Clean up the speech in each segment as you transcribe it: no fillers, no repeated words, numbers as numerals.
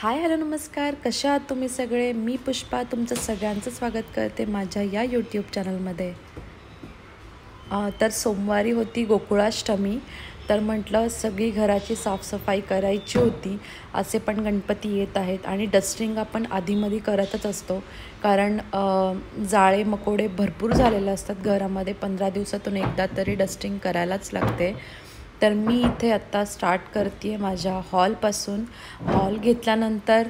Hi hello नमस्कार, कशा आहात तुम्ही सगळे. मी पुष्पा तुमचं सगळ्यांचं स्वागत करते माझ्या या यूट्यूब चॅनलमध्ये. तर सोमवारी होती गोकुळाष्टमी, तर म्हटलं सगळी घराची साफसफाई करायची होती. असे पण गणपती येत आहेत आणि डस्टिंग आपण आधीमध्ये करतच असतो, कारण जाळे मकोडे भरपूर झालेले असतात घरामध्ये. 15 दिवसातून एकदा तरी डस्टिंग करायलाच लागते. तर मी इथे आत्ता स्टार्ट करते आहे माझ्या हॉलपासून. हॉल घेतल्यानंतर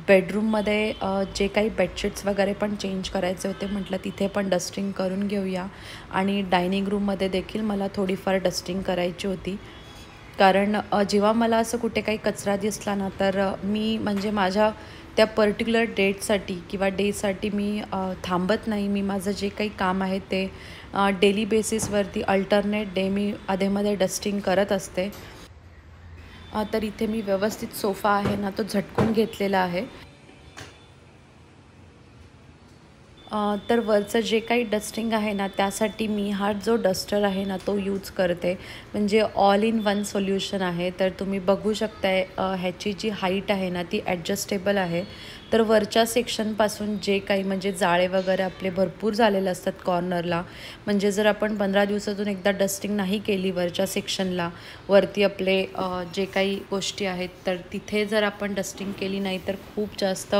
बेडरूममध्ये जे काही बेडशीट्स वगैरे पण चेंज करायचे होते, म्हटलं तिथे पण डस्टिंग करून घेऊया. आणि डायनिंग रूममध्ये देखील मला थोडीफार डस्टिंग करायची होती, कारण जेव्हा मला असं कुठे काही कचरा दिसला ना, तर मी म्हणजे माझ्या त्या पर्टिक्युलर डेटसाठी किंवा डेसाठी मी थांबत नाही. मी माझं जे काही काम आहे ते डेली बेसिसवरती अल्टरनेट डे मी अधेमध्ये डस्टिंग करत असते. तर इथे मी व्यवस्थित सोफा आहे ना, तो झटकून घेतलेला आहे. तर वरचं जे काही डस्टिंग आहे ना, त्यासाठी मी हा जो डस्टर आहे ना तो यूज करते. म्हणजे ऑल इन वन सोल्युशन आहे. तर तुम्ही बघू शकताय ह्याची जी हाईट आहे ना ती ॲडजस्टेबल आहे. तर वरच्या सेक्शनपासून जे काही म्हणजे जाळे वगैरे आपले भरपूर झालेले असतात कॉर्नरला, म्हणजे जर आपण 15 दिवसातून एकदा डस्टिंग नाही केली वरच्या सेक्शनला, वरती आपले जे काही गोष्टी आहेत, तर तिथे जर आपण डस्टिंग केली नाही तर खूप जास्त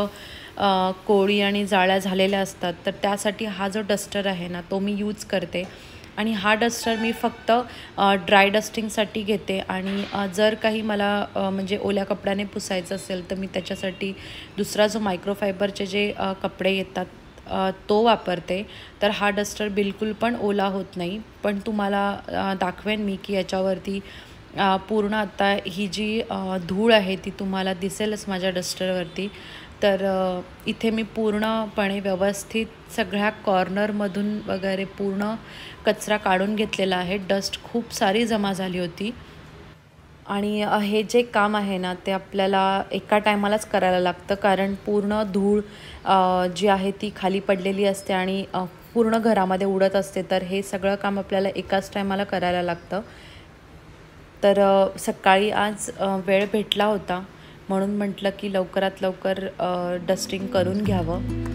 कोळी आणि जाळ्या झालेल्या असतात. तर त्यासाठी हा जो डस्टर आहे ना तो मी यूज करते. आणि हा डस्टर मी फक्त ड्राय डस्टिंगसाठी घेते. आणि जर काही मला म्हणजे ओल्या कपड्याने पुसायचं असेल तर मी त्याच्यासाठी दुसरा जो मायक्रोफायबरचे जे कपडे येतात तो वापरते. तर हा डस्टर बिलकुल पण ओला होत नाही. पण तुम्हाला दाखवेन मी की याच्यावरती पूर्ण आता ही जी धूळ आहे ती तुम्हाला दिसेलच माझ्या डस्टरवरती. तर इथे मी पूर्णपणे व्यवस्थित सगळ्या कॉर्नरमधून वगैरे पूर्ण कचरा काढून घेतलेला आहे. डस्ट खूप सारी जमा झाली होती. आणि हे जे काम आहे ना ते आपल्याला एका टायमालाच करायला लागतं, कारण पूर्ण धूळ जी आहे ती खाली पडलेली असते आणि पूर्ण घरामध्ये उडत असते. तर हे सगळं काम आपल्याला एकाच टायमाला करायला लागतं. तर सकाळी आज वेळ भेटला होता, म्हणून म्हटलं की लवकरात लवकर डस्टिंग करून घ्यावं.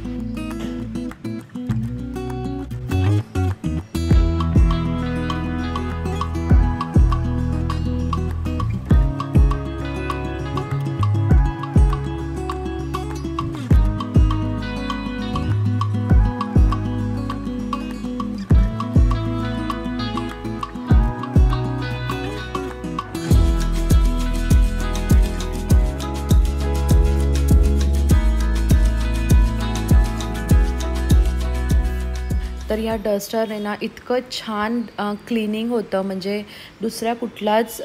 तर या डस्टरने ना इतकं छान क्लिनिंग होतं, म्हणजे दुसऱ्या कुठल्याच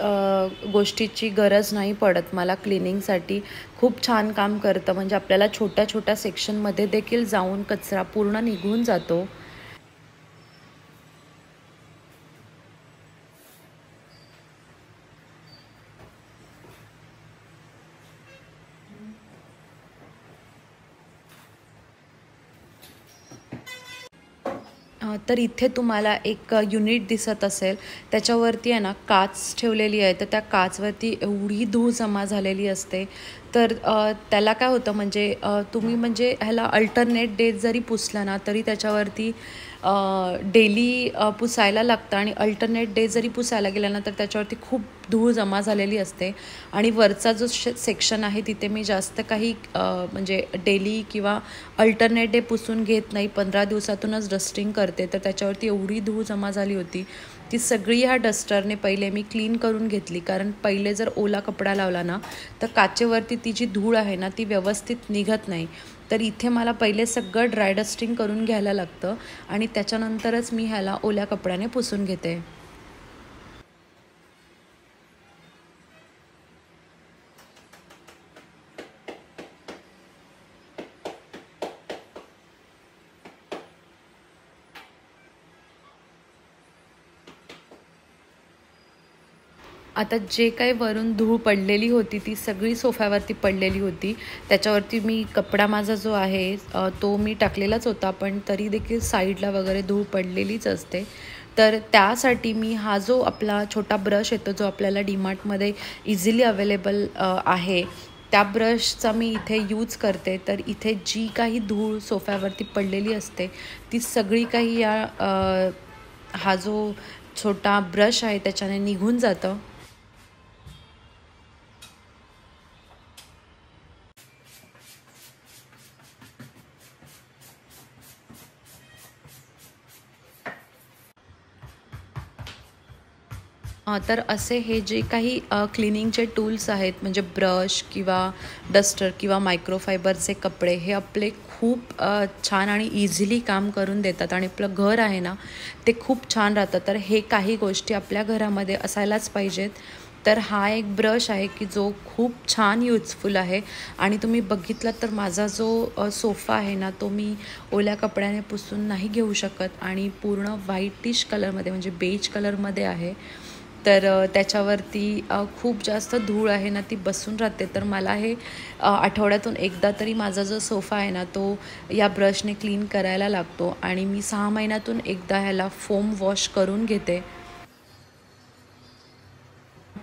गोष्टीची गरज नाही पडत मला क्लिनिंगसाठी. खूप छान काम करतं, म्हणजे आपल्याला छोट्या छोट्या सेक्शनमध्ये देखील जाऊन कचरा पूर्ण निघून जातो. तर इथे तुम्हाला एक युनिट दिसत असेल, त्याच्यावरती आहे ना काच ठेवलेली आहे. तर त्या काचवरती एवढी धूळ जमा झालेली असते. तर त्याला काय होतं, म्हणजे तुम्ही म्हणजे ह्याला अल्टरनेट डेज जरी पुसला ना तरी त्याच्यावरती डेली पुसायला लागतं. आणि अल्टरनेट डे जरी पुसायला गेला ना तर त्याच्यावरती खूप धूळ जमा झालेली असते. आणि वरचा जो सेक्शन आहे तिथे मी जास्त काही म्हणजे डेली किंवा अल्टरनेट डे पुसून घेत नाही. 15 दिवसातूनच डस्टिंग करते. तर त्याच्यावरती एवढी धूळ जमा झाली होती, ती सगळी ह्या डस्टरने पहिले मी क्लीन करून घेतली. कारण पहिले जर ओला कपडा लावला ना तर काचेवरती ती जी धूळ आहे ना ती व्यवस्थित निघत नाही. तर इथे मला पहिले सगळं ड्राय डस्टिंग करून घ्यायला लागतं आणि त्याच्यानंतरच मी ह्याला ओल्या कपड्याने पुसून घेते. आता जे काही वरून धूळ पडलेली होती ती सगळी सोफ्यावरती पडलेली होती. त्याच्यावरती मी कपडा माझा जो आहे तो मी टाकलेलाच होता, पण तरी देखील साईडला वगैरे धूळ पडलेलीच असते. तर त्यासाठी मी हा जो आपला छोटा ब्रश येतो, जो आपल्याला डीमार्टमध्ये इझिली अवेलेबल आहे, त्या ब्रशचा मी इथे यूज करते. तर इथे जी काही धूळ सोफ्यावरती पडलेली असते ती सगळी काही हा जो छोटा ब्रश आहे त्याच्याने निघून जातं. तर असे हे जे काही क्लिनिंगचे टूल्स आहेत म्हणजे ब्रश किंवा डस्टर किंवा मायक्रोफायबरचे कपडे हे आपले खूप छान आणि इझिली काम करून देतात आणि आपलं घर आहे ना ते खूप छान राहतं. तर हे काही गोष्टी आपल्या घरामध्ये असायलाच पाहिजेत. तर हा एक ब्रश आहे की जो खूप छान यूजफुल आहे आणि तुम्ही बघितलात तर माझा जो सोफा आहे ना तो मी ओल्या कपड्याने पुसून नाही घेऊ शकत आणि पूर्ण व्हाईटिश कलरमध्ये म्हणजे बेज कलरमध्ये आहे. तर त्याच्यावरती खूप जास्त धूळ आहे ना ती बसून राहते. तर मला हे आठवड्यातून एकदा तरी माझा जो सोफा आहे ना तो या ब्रशने क्लीन करायला लागतो आणि मी 6 महिन्यातून एकदा ह्याला फोम वॉश करून घेते.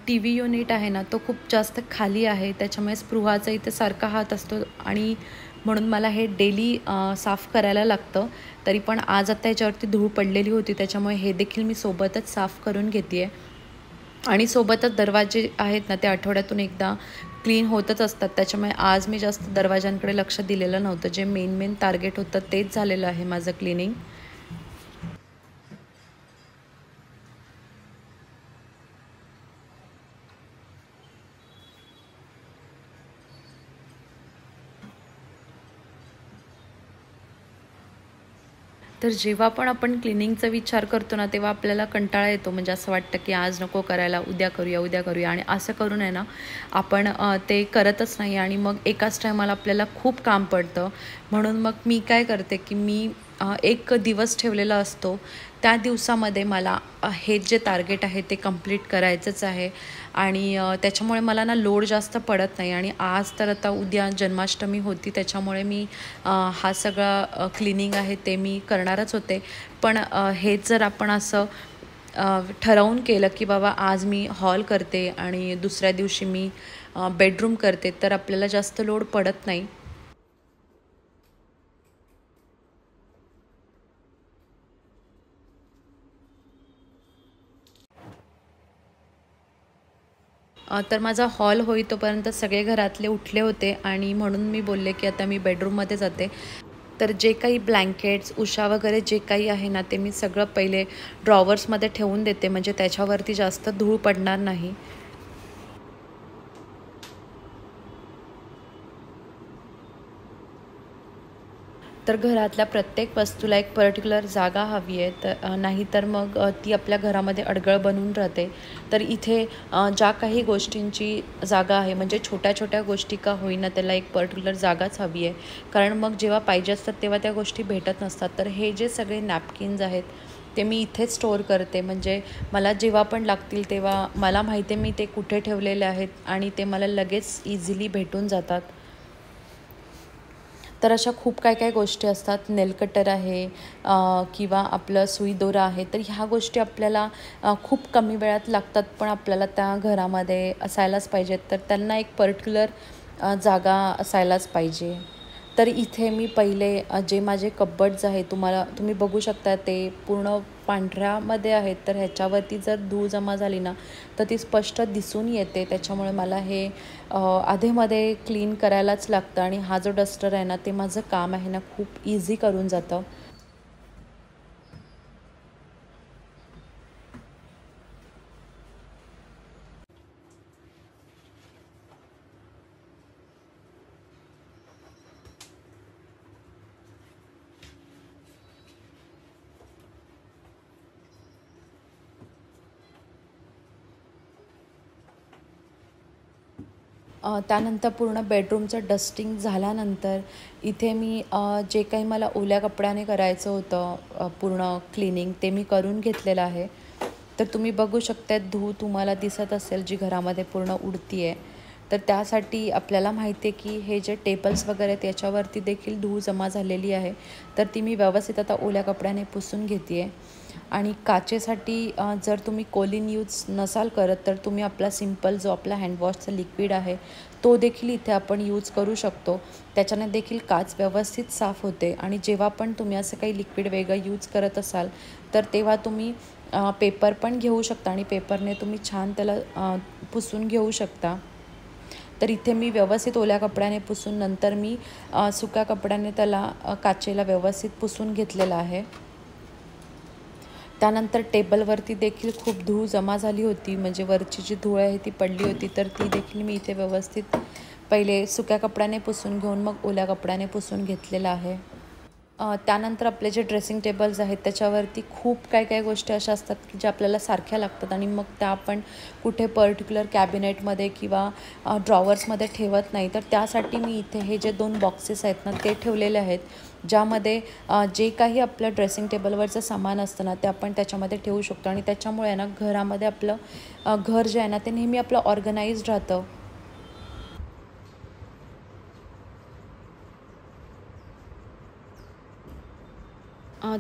टी व्ही युनिट आहे ना तो खूप जास्त खाली आहे त्याच्यामुळे स्पृहाचा इथे सारखा हात असतो आणि म्हणून मला हे डेली साफ करायला लागतं. तरी पण आज आता याच्यावरती धूळ पडलेली होती त्याच्यामुळे हे देखील मी सोबतच साफ करून घेते आहे. आणि सोबतच दरवाजे आहेत ना ते आठवड्यातून एकदा क्लीन होतच असतात. त्याच्यामुळे आज मी जास्त दरवाजांकडे लक्ष दिलेलं नव्हतं. जे मेन टार्गेट होतं तेच झालेलं आहे माझं क्लिनिंग. तर जेव्हा पण आपण क्लिनिंगचा विचार करतो ना तेव्हा आपल्याला कंटाळा येतो. म्हणजे असं वाटतं की आज नको करायला, उद्या करूया, उद्या करूया आणि असं करून आहे ना आपण ते करतच नाही आणि मग एकाच टायमाला आपल्याला खूप काम पडतं. म्हणून मग मी काय करते की मी एक दिवस ठेवलेला असतो. त्या दिवसामध्ये मला हे जे टार्गेट आहे ते कंप्लीट करायचंच आहे आणि त्याच्यामुळे मला ना लोड जास्त पडत नाही आणि आज तर आता उद्या जन्माष्टमी होती त्याच्यामुळे मी हा सगळा क्लिनिंग आहे ते मी करणारच होते. पण हेच जर आपण असं ठरवून केलं की बाबा आज मी हॉल करते आणि दुसऱ्या दिवशी मी बेडरूम करते तर आपल्याला जास्त लोड पडत नाही. तर माझा हॉल होई तोपर्यंत सगळे घरातले उठले होते आणि म्हणून मी बोलले की आता मी बेडरूममध्ये जाते. तर जे काही ब्लँकेट्स, उशा वगैरे जे काही आहे ना, ते मी सगळं पहिले ड्रॉवर्समध्ये ठेवून देते म्हणजे त्याच्यावरती जास्त धूळ पडणार नाही. तर घरातल्या प्रत्येक वस्तूला एक पर्टिक्युलर जागा हवी आहे. तर नाहीतर मग ती आपल्या घरामध्ये अडगळ बनून राहते. तर इथे ज्या काही गोष्टींची जागा आहे म्हणजे छोट्या-छोट्या गोष्टी का होईना त्याला एक पर्टिक्युलर जागाच हवी आहे. कारण मग जेव्हा पाहिजे असतात तेव्हा त्या गोष्टी भेटत नसतात. तर हे जे सगळे नॅपकिन्स आहेत ते मी इथेच स्टोअर करते. म्हणजे मला जेव्हा पण लागतील तेव्हा मला माहिती आहे मी ते कुठे ठेवलेले आहेत आणि ते मला लगेच इझिली भेटून जातात. तर अशा खूप काय काय गोष्टी असतात. नेलकटर आहे किंवा आपलं सुई दोरा आहे. तर ह्या गोष्टी आपल्याला खूप कमी वेळात लागतात पण आपल्याला त्या घरामध्ये असायलाच पाहिजेत. तर त्यांना एक पर्टिक्युलर जागा असायलाच पाहिजे. तर इथे मी पहिले जे माझे कबर्ड्स आहेत तुम्ही बघू शकता ते पूर्ण पांढऱ्यामध्ये आहेत. तर ह्याच्यावरती जर धूळ जमा झाली ना तर ती स्पष्ट दिसून येते. त्याच्यामुळे मला हे अधेमध्ये क्लीन करायलाच लागतं आणि हा जो डस्टर आहे ना ते माझं काम आहे ना खूप इझी करून जातं. त्यानंतर पूर्ण बेडरूमचं डस्टिंग झाल्यानंतर इथे मी जे काही मला ओल्या कपड्याने करायचं होतं पूर्ण क्लिनिंग ते मी करून घेतलेलं आहे. तर तुम्ही बघू शकता धूळ तुम्हाला दिसत असेल जी घरामध्ये पूर्ण उडती आहे. तर त्यासाठी आपल्याला माहिती आहे की हे जे टेबल्स वगैरे आहेत याच्यावरती देखील धूळ जमा झालेली आहे, तर ती मी व्यवस्थित आता ओल्या कपड्याने पुसून घेते आहे. आणि काचेसाठी जर तुम्ही कोलिन यूज नसाल करत तर तुम्ही आपला सिंपल जो आपला हँडवॉशचा लिक्विड आहे तो देखील इथे आपण यूज करू शकतो. त्याच्याने देखील काच व्यवस्थित साफ होते. आणि जेव्हा पण तुम्ही असं काही लिक्विड वेगळं यूज करत असाल तर तेव्हा तुम्ही पेपर पण घेऊ शकता आणि पेपरने तुम्ही छान त्याला पुसून घेऊ शकता. तर इथे मी व्यवस्थित ओल्या कपड्याने पुसून नंतर मी सुक्या कपड्याने त्याला काचेला व्यवस्थित पुसून घेतलेला आहे. त्यानंतर टेबलवरती देखील खूप धूळ जमा झाली होती, म्हणजे वरची जी धूळ आहे ती पडली होती, तर ती देखील मी इथे व्यवस्थित पहिले सुक्या कपड्याने पुसून घेऊन मग ओल्या कपड्याने पुसून घेतलेलं आहे. त्यानंतर आपले जे ड्रेसिंग टेबल्स आहेत त्याच्यावरती खूप काय गोष्टी अशा असतात की ज्या आपल्याला सारख्या लागतात आणि मग त्या आपण कुठे पर्टिक्युलर कॅबिनेटमध्ये किंवा ड्रॉवर्समध्ये ठेवत नाही. तर त्यासाठी मी इथे हे जे 2 बॉक्सेस आहेत ना ते ठेवलेले आहेत, ज्यामध्ये जे काही आपलं ड्रेसिंग टेबलवरचं सामान असतं ना ते आपण त्याच्यामध्ये ठेवू शकतो. आणि त्याच्यामुळे ना घरामध्ये आपलं घर जे आहे ना ते नेहमी आपलं ऑर्गनाइज्ड राहतं.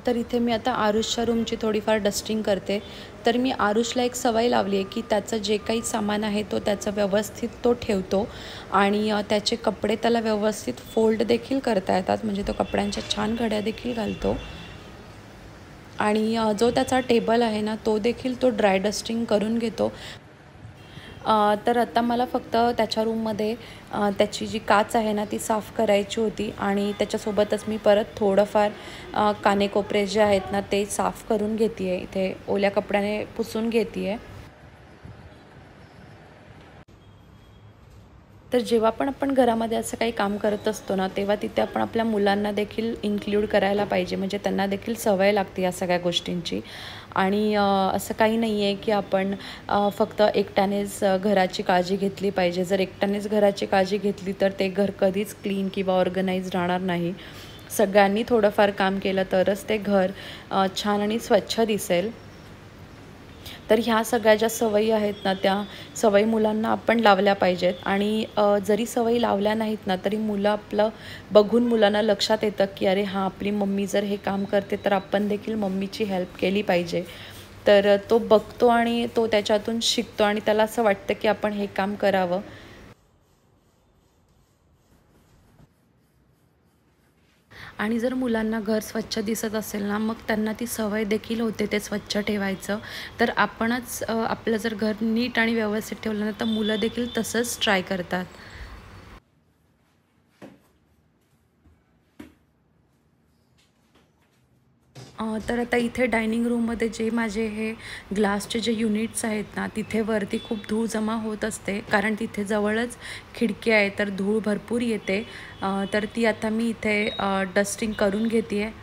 तर इथे मी आता आरुषच्या रूमची थोडीफार डस्टिंग करते. तर मी आरुषला एक सवय लावली आहे की त्याचं जे काही सामान आहे तो त्याचं व्यवस्थित तो ठेवतो आणि त्याचे कपडे त्याला व्यवस्थित फोल्ड देखील करता येतात, म्हणजे तो कपड्यांच्या छान घड्या देखील घालतो. आणि जो त्याचा टेबल आहे ना तो देखील तो ड्राय डस्टिंग करून घेतो. तर आता मला फक्त त्याच्या रूममध्ये त्याची जी काच आहे ना ती साफ करायची होती आणि त्याच्यासोबतच मी परत थोडंफार कानेकोपरे जे आहेत ना ते साफ करून घेते आहे. इथे ओल्या कपड्याने पुसून घेते आहे. तर जेव्हा पण आपण घरामध्ये असं काही काम करत असतो ना तेव्हा तिथे आपण आपल्या मुलांना देखील इन्क्लूड करायला पाहिजे, म्हणजे त्यांना देखील सवय लागते या सगळ्या गोष्टींची. आणि असं काही नाही आहे की आपण फक्त एकट्यानेच घराची काळजी घेतली पाहिजे. जर एकट्यानेच घराची काळजी घेतली तर ते घर कधीच क्लीन किंवा ऑर्गनाइज राहणार नाही. सगळ्यांनी थोडंफार काम केलं तरच ते घर छान आणि स्वच्छ दिसेल. तर ह्या सगळ्या ज्या सवयी आहेत ना त्या सवयी मुलांना आपण लावल्या पाहिजेत. आणि जरी सवयी लावल्या नाहीत ना तरी मुलं आपलं बघून मुलांना लक्षात येतं की अरे हां, आपली मम्मी जर हे काम करते तर आपण देखील मम्मीची हेल्प केली पाहिजे. तर तो बघतो आणि तो त्याच्यातून शिकतो आणि त्याला असं वाटतं की आपण हे काम करावं. आणि जर मुलांना घर स्वच्छ दिसत असेल ना मग त्यांना ती सवय देखील होते ते स्वच्छ ठेवायचं. तर आपणच आपलं जर घर नीट आणि व्यवस्थित ठेवलं ना तर मुलं देखील तसंच ट्राय करतात. तर आता इथे डायनिंग रूममध्ये जे माझे हे ग्लासचे जे युनिट्स आहेत ना तिथे वरती खूप धूळ जमा होत असते, कारण तिथे जवळच खिडकी आहे तर धूळ भरपूर येते. तर ती आता मी इथे डस्टिंग करून घेते आहे.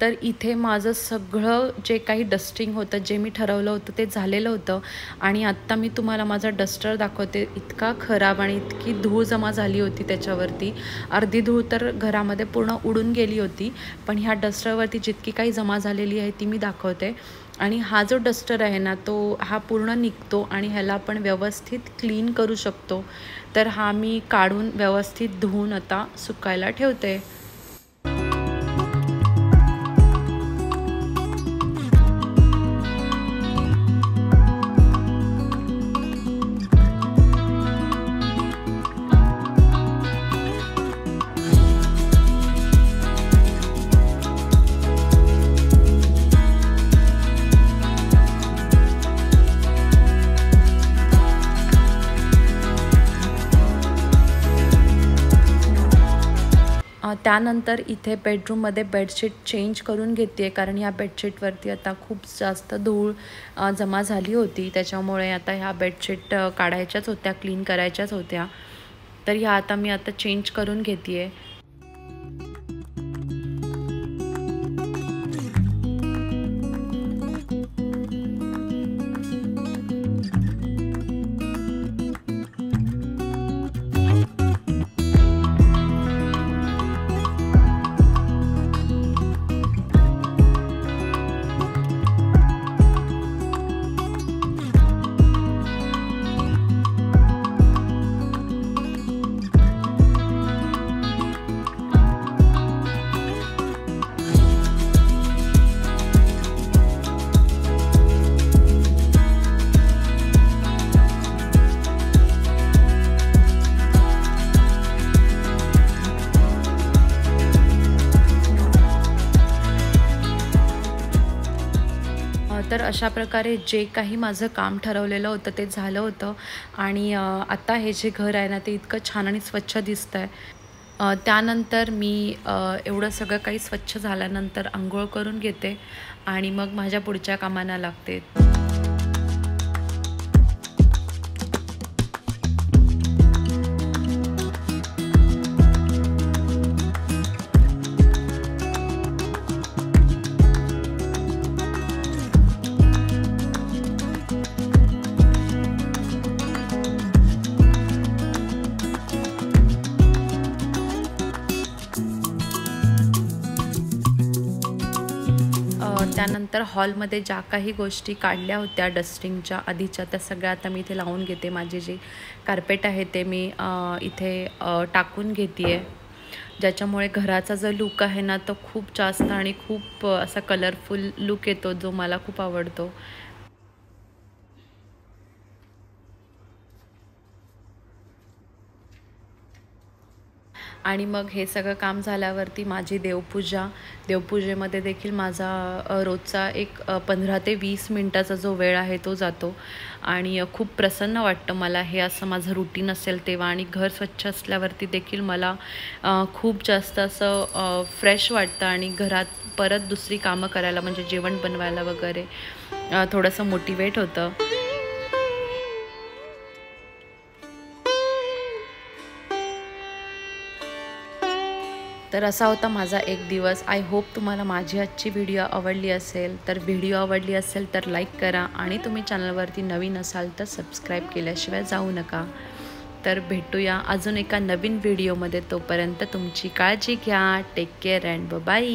तर इथे माझं सगळं जे काही डस्टिंग होतं, जे मी ठरवलं होतं ते झालेलं होतं. आणि आत्ता मी तुम्हाला माझा डस्टर दाखवते. इतका खराब आणि इतकी धूळ जमा झाली होती त्याच्यावरती. अर्धी धूळ तर घरामध्ये पूर्ण उडून गेली होती, पण ह्या डस्टरवरती जितकी काही जमा झालेली आहे ती मी दाखवते. आणि हा जो डस्टर आहे ना तो हा पूर्ण निघतो आणि ह्याला आपण व्यवस्थित क्लीन करू शकतो. तर हा मी काढून व्यवस्थित धुवून आता सुकायला ठेवते. त्यानंतर इथे बेडरूममध्ये बेडशीट चेंज करून घेते आहे, कारण ह्या बेडशीटवरती आता खूप जास्त धूळ जमा झाली होती. त्याच्यामुळे आता ह्या बेडशीट काढायच्याच होत्या, क्लीन करायच्याच होत्या. तर ह्या आता मी आता चेंज करून घेते आहे. तर अशा प्रकारे जे काही माझं काम ठरवलेलं होतं ते झालं होतं आणि आता हे जे घर आहे ना ते इतकं छान आणि स्वच्छ दिसतं आहे। त्यानंतर मी एवढं सगळं काही स्वच्छ झाल्यानंतर अंघोळ करून घेते आणि मग माझ्या पुढच्या कामांना लागते। त्यानंतर हॉलमध्ये ज्या काही गोष्टी काढल्या होत्या डस्टिंगच्या आधीच्या त्या सगळ्या आता मी इथे लावून घेते। माझे जे कार्पेट आहे ते मी इथे टाकून घेते आहे, ज्याच्यामुळे घराचा जो लुक आहे ना तो खूप जास्त आणि खूप असा कलरफुल लुक येतो, जो मला खूप आवडतो। आणि मग हे सगळं काम झाल्यावरती माझी देवपूजेमध्ये देखील माझा रोजचा एक 15 ते 20 मिनटाचा जो वेळ आहे तो जातो आणि खूप प्रसन्न वाटतं मला। हे असं माझं रुटीन असेल तेव्हा आणि घर स्वच्छ असल्यावरती देखील मला खूप जास्त असं फ्रेश वाटतं आणि घरात परत दुसरी कामं करायला म्हणजे जेवण बनवायला वगैरे थोडंसं मोटिवेट होतं। तर असा होता माझा एक दिवस। आय होप तुम्हाला माझी आजची व्हिडिओ आवडली असेल। तर व्हिडिओ आवडली असेल तर लाईक करा आणि तुम्ही चॅनलवरती नवीन असाल तर सबस्क्राईब केल्याशिवाय जाऊ नका। तर भेटूया अजून एका नवीन व्हिडिओमध्ये, तोपर्यंत तुमची काळजी घ्या। Take care and bye.